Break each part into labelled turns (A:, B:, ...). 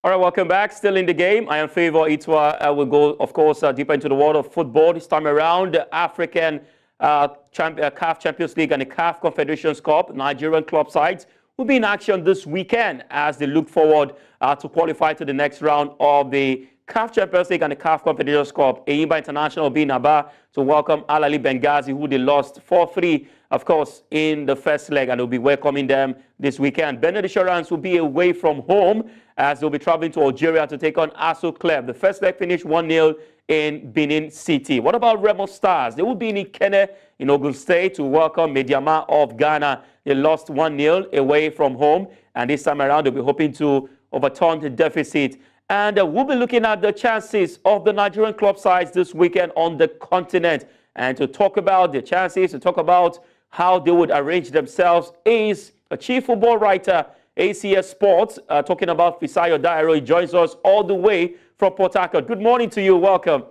A: All right, welcome back. Still in the game. I am Favour. Itua will go, of course, deeper into the world of football. This time around, the African CAF Champions League and the CAF Confederations Cup. Nigerian club sides will be in action this weekend as they look forward to qualify to the next round of the CAF Champions League and the CAF Confederations Cup. Enyimba International will be in Aba to welcome Al Ahly Benghazi, who they lost 4-3, of course, in the first leg, and they'll be welcoming them this weekend. Benin Insurance will be away from home as they'll be traveling to Algeria to take on Aso Club. The first leg finished 1-0 in Benin City. What about Remo Stars? They will be in Ikenne in Ogun State to welcome Mediama of Ghana. They lost 1-0 away from home, and this time around they'll be hoping to overturn the deficit. And we'll be looking at the chances of the Nigerian club sides this weekend on the continent. And to talk about the chances, to talk about how they would arrange themselves, is a chief football writer, ACS Sports, talking about Fisayo Dairo. He joins us all the way from Port-Harcourt. Good morning to you. Welcome.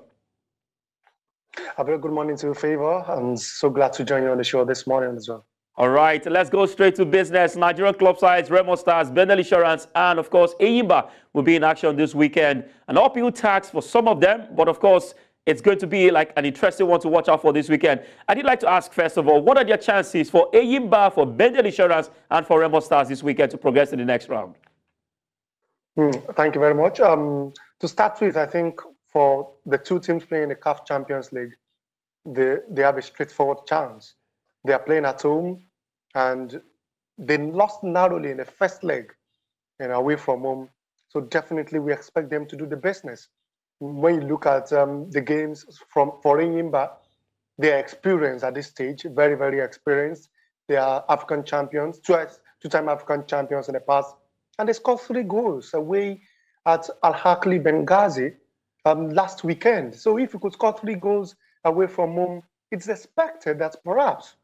B: A very good morning to you, Favour. I'm so glad to join you on the show this morning as well.
A: All right, let's go straight to business. Nigerian club sides, Remo Stars, Benin Insurance, and of course, Enyimba will be in action this weekend. An uphill task for some of them, but of course, it's going to be like an interesting one to watch out for this weekend. I'd like to ask, first of all, what are their chances for Enyimba, for Benin Insurance, and for Remo Stars this weekend to progress to the next round?
B: Thank you very much. To start with, I think for the two teams playing the CAF Champions League, they have a straightforward chance. They are playing at home, and they lost narrowly in the first leg, away from home. So definitely, we expect them to do the business. When you look at the games for Enyimba, they are experienced at this stage, very, very experienced. They are African champions, two-time African champions in the past, and they scored 3 goals away at Al Ahly Benghazi last weekend. So if you could score 3 goals away from home, it's expected that perhaps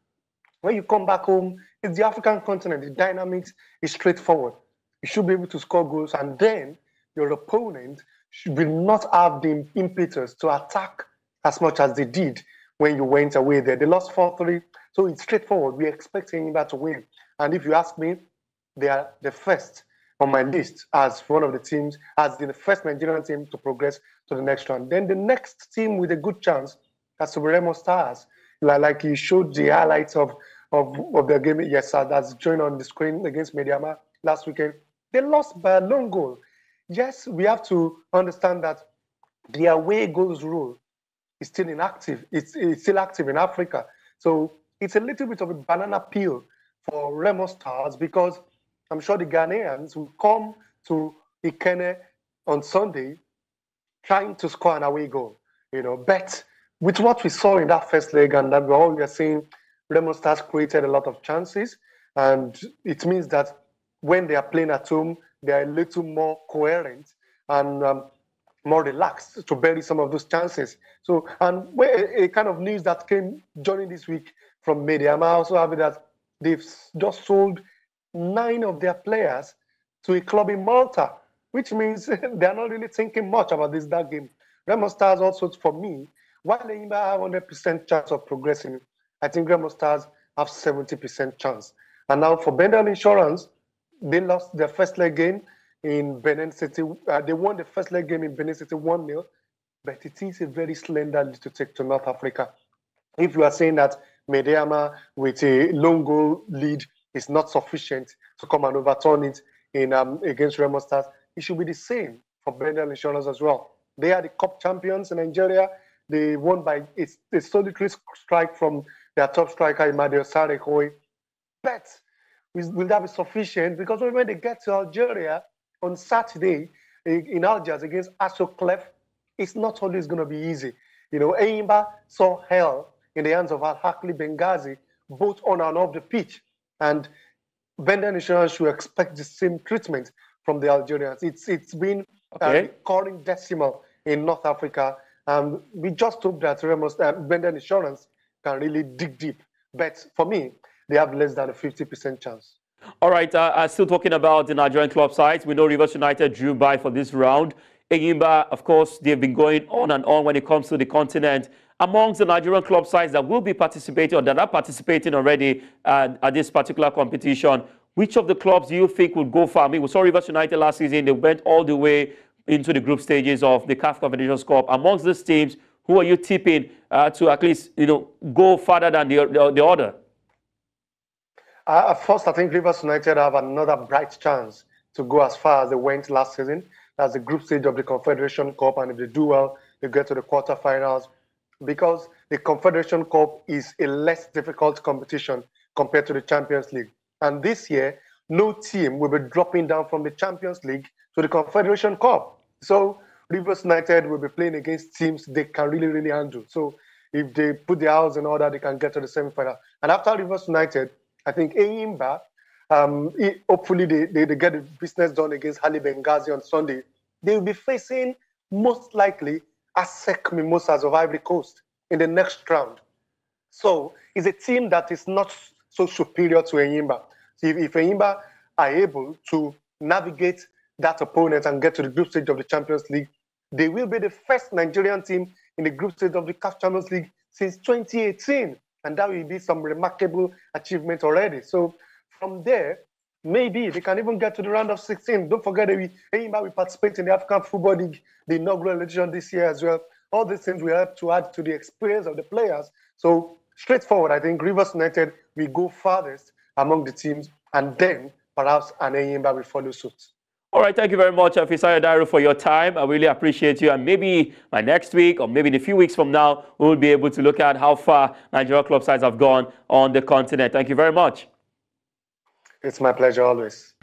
B: when you come back home, it's the African continent. The dynamics is straightforward. You should be able to score goals, and then your opponent will not have the impetus to attack as much as they did when you went away there. They lost 4-3, so it's straightforward. We expect Enyimba to win. And if you ask me, they are the first on my list as one of the teams, as the first Nigerian team to progress to the next round. Then the next team with a good chance has to be Remo Stars. Like you showed the highlights of their game, yes, sir, that's joined on the screen against Mediama last weekend. They lost by a lone goal. Yes, we have to understand that the away goals rule is still inactive. It's still active in Africa. So it's a little bit of a banana peel for Remo Stars, because I'm sure the Ghanaians will come to Ikenne on Sunday trying to score an away goal. But with what we saw in that first leg, and that we are seeing, Remo Stars created a lot of chances, and it means that when they are playing at home, they are a little more coherent and more relaxed to bury some of those chances. So, and a kind of news that came during this week from media, I'm also happy that they've just sold 9 of their players to a club in Malta, which means they're not really thinking much about that game. Remo Stars also, for me, while Enyimba have 100% chance of progressing, I think Remo Stars have 70% chance. And now for Benin Insurance, they lost their first leg game in Benin City. They won the first leg game in Benin City 1-0, but it is a very slender lead to take to North Africa. If you are saying that Mediama with a lone goal lead is not sufficient to come and overturn it in against Remo Stars, it should be the same for Benin Insurance as well. They are the cup champions in Nigeria. They won by a solitary strike from their top striker, Imadio Sarekoy. But will that be sufficient? Because when they get to Algeria on Saturday in Algiers against Aso Club, it's not always going to be easy. Enyimba saw hell in the hands of Al Ahly Benghazi, both on and off the pitch. And Benin Insurance should expect the same treatment from the Algerians. It's been a recurring decimal in North Africa. We just hope that Benin Insurance can really dig deep. But for me, they have less than a 50% chance.
A: All right, still talking about the Nigerian club sides. We know Rivers United drew by for this round. Enyimba, of course, they've been going on and on when it comes to the continent. Amongst the Nigerian club sides that will be participating or that are participating already at this particular competition, which of the clubs do you think will go far? I mean, we saw Rivers United last season. They went all the way into the group stages of the CAF Confederations Cup. Amongst these teams, who are you tipping to at least, go further than the other?
B: First, I think Rivers United have another bright chance to go as far as they went last season. That's the group stage of the Confederation Cup, and if they do well, they get to the quarterfinals. Because the Confederation Cup is a less difficult competition compared to the Champions League. And this year, no team will be dropping down from the Champions League to the Confederation Cup. So Rivers United will be playing against teams they can really, really handle. So if they put their house in order, they can get to the semi-final. And after Rivers United, I think Enyimba, hopefully they get the business done against Hali Benghazi on Sunday. They will be facing, most likely, ASEC Mimosas of Ivory Coast in the next round. So it's a team that is not so superior to Enyimba. So if Enyimba are able to navigate that opponent and get to the group stage of the Champions League, they will be the first Nigerian team in the group stage of the CAF Champions League since 2018. And that will be some remarkable achievement already. So from there, maybe they can even get to the round of 16. Don't forget that Enyimba will participate in the African Football League, the inaugural edition this year as well. All these things will help to add to the experience of the players. So straightforward, I think Rivers United will go farthest among the teams, and then perhaps an Enyimba will follow suit.
A: All right, thank you very much, Fisayo Dairo, for your time. I really appreciate you. And maybe by next week or maybe in a few weeks from now, we'll be able to look at how far Nigerian club sides have gone on the continent. Thank you very much.
B: It's my pleasure always.